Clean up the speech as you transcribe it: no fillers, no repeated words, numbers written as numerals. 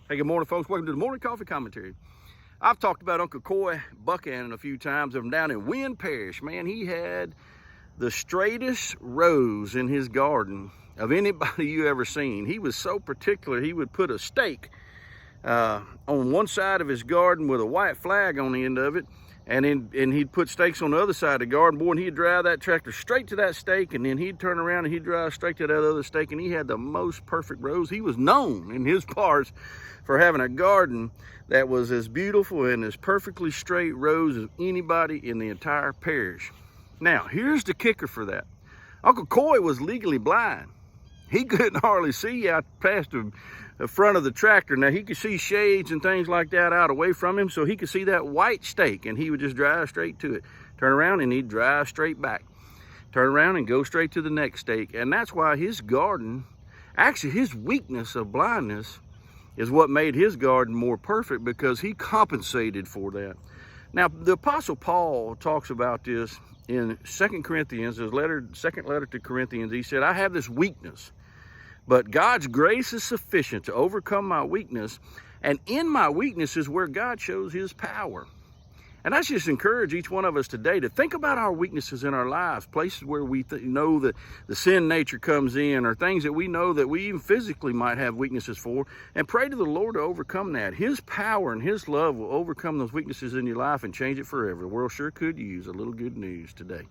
Hey, good morning, folks. Welcome to the Morning Coffee Commentary. I've talked about Uncle Coy Buchanan a few times. I'm down in Wynn Parish. Man, he had the straightest rows in his garden of anybody you ever seen. He was so particular. He would put a stake on one side of his garden with a white flag on the end of it, and he'd put stakes on the other side of the garden. Boy, and he'd drive that tractor straight to that stake, and then he'd turn around and he'd drive straight to that other stake, and he had the most perfect rows. He was known in his parts for having a garden that was as beautiful and as perfectly straight rows as anybody in the entire parish. Now, here's the kicker for that. Uncle Coy was legally blind. He couldn't hardly see out past the front of the tractor. Now, he could see shades and things like that out away from him, so he could see that white stake, and he would just drive straight to it. Turn around, and he'd drive straight back. Turn around and go straight to the next stake. And that's why his garden, actually his weakness of blindness, is what made his garden more perfect, because he compensated for that. Now, the Apostle Paul talks about this in 2 Corinthians, his second letter to Corinthians. He said, I have this weakness, but God's grace is sufficient to overcome my weakness, and in my weakness is where God shows his power. And I just encourage each one of us today to think about our weaknesses in our lives, places where we know that the sin nature comes in, or things that we know that we even physically might have weaknesses for, and pray to the Lord to overcome that. His power and his love will overcome those weaknesses in your life and change it forever. The world sure could use a little good news today.